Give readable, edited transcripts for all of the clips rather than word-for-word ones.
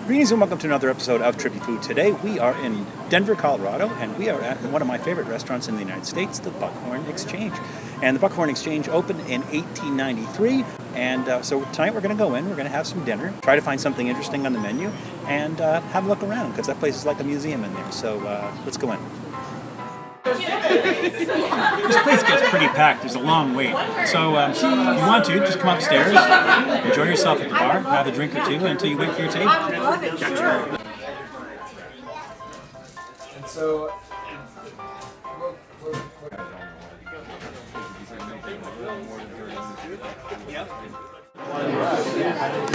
Greetings and welcome to another episode of Trippy Food. Today we are in Denver, Colorado, and we are at one of my favorite restaurants in the United States, the Buckhorn Exchange. And the Buckhorn Exchange opened in 1893, and so tonight we're going to go in, we're going to have some dinner, try to find something interesting on the menu, and have a look around, because that place is like a museum in there. So let's go in. This place gets pretty packed. There's a long wait. So if you want to, just come upstairs, enjoy yourself at the bar, have a drink or two until you wait for your table. Gotcha. And so...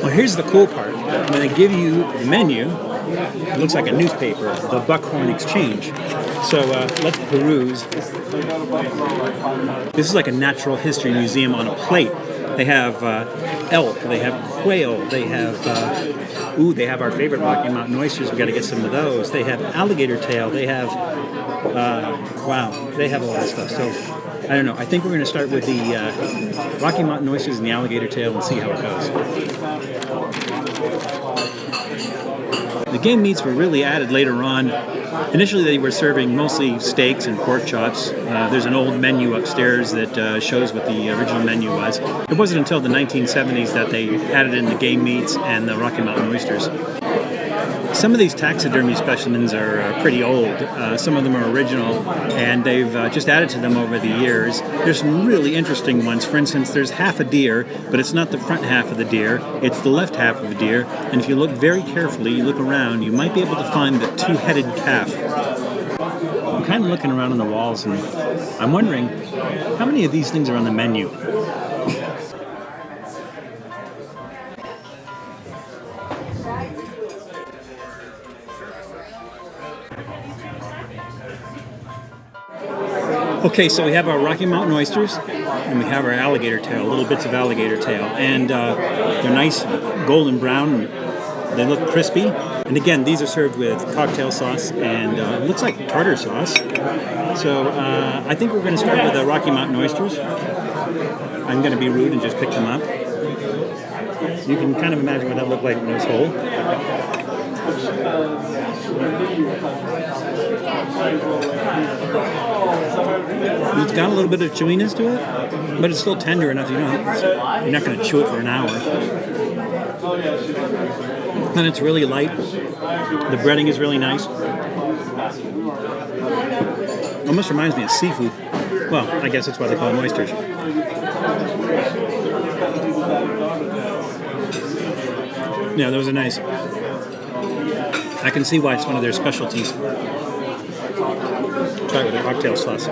Well, here's the cool part. When they give you the menu, it looks like a newspaper, the Buckhorn Exchange. So let's peruse. This is like a natural history museum on a plate. They have elk, they have quail, they have they have our favorite Rocky Mountain oysters. We got to get some of those. They have alligator tail. They have they have a lot of stuff. So I don't know. I think we're going to start with the Rocky Mountain oysters and the alligator tail and see how it goes. The game meats were really added later on. Initially, they were serving mostly steaks and pork chops. There's an old menu upstairs that shows what the original menu was. It wasn't until the 1970s that they added in the game meats and the Rocky Mountain oysters. Some of these taxidermy specimens are pretty old. Some of them are original, and they've just added to them over the years. There's some really interesting ones. For instance, there's half a deer, but it's not the front half of the deer. It's the left half of the deer. And if you look very carefully, you look around, you might be able to find the two-headed calf. I'm kind of looking around on the walls, and I'm wondering, how many of these things are on the menu? Okay, so we have our Rocky Mountain oysters, and we have our alligator tail, little bits of alligator tail, and they're nice golden brown, and they look crispy. And again, these are served with cocktail sauce, and it looks like tartar sauce. So I think we're going to start with the Rocky Mountain oysters. I'm going to be rude and just pick them up. You can kind of imagine what that looked like when it was whole. It's got a little bit of chewiness to it, but it's still tender enough. You're not going to chew it for an hour. And it's really light. The breading is really nice. Almost reminds me of seafood. Well, I guess that's why they call them oysters. Yeah, those are nice. I can see why it's one of their specialties. Try it with a cocktail sauce.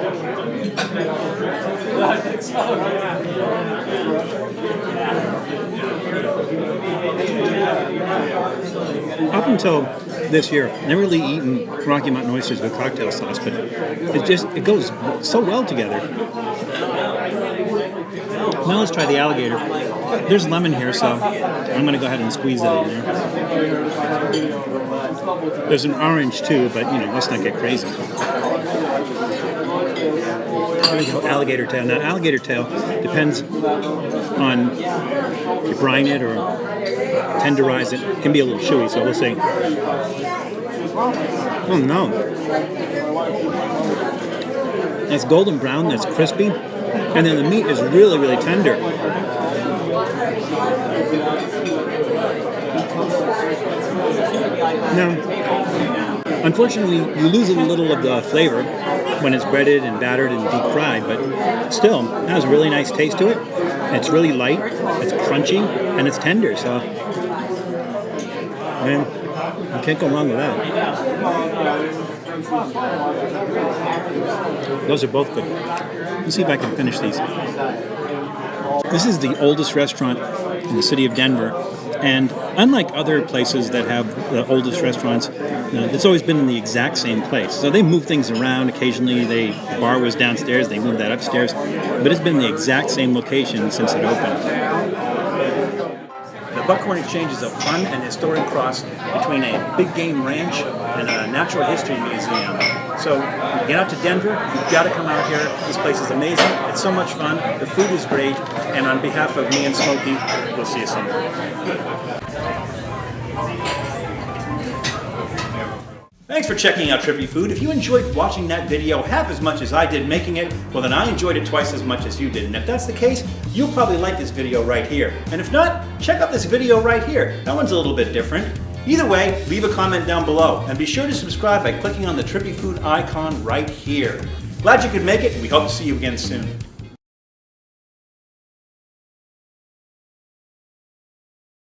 Up until this year, I've never really eaten Rocky Mountain oysters with cocktail sauce, but it goes so well together. Now let's try the alligator. There's lemon here, so I'm going to go ahead and squeeze it in there. There's an orange too, but let's not get crazy. Alligator tail. Now, alligator tail depends on if you brine it or tenderize it. It can be a little chewy, so we'll see. Oh no. It's golden brown, that's crispy, and then the meat is really, really tender. Now, unfortunately, you lose a little of the flavor when it's breaded and battered and deep fried, but still, it has a really nice taste to it. It's really light, it's crunchy, and it's tender, so man, you can't go wrong with that. Those are both good. Let's see if I can finish these. This is the oldest restaurant in the city of Denver. And unlike other places that have the oldest restaurants, it's always been in the exact same place. So they move things around. Occasionally, the bar was downstairs. They moved that upstairs. But it's been the exact same location since it opened. The Buckhorn Exchange is a fun and historic cross between a big game ranch and a natural history museum. So get out to Denver, you've got to come out here. This place is amazing. It's so much fun. The food is great. And on behalf of me and Smokey, we'll see you soon. Thanks for checking out Trippy Food. If you enjoyed watching that video half as much as I did making it, well then I enjoyed it twice as much as you did. And if that's the case, you'll probably like this video right here. And if not, check out this video right here. That one's a little bit different. Either way, leave a comment down below. And be sure to subscribe by clicking on the Trippy Food icon right here. Glad you could make it, and we hope to see you again soon.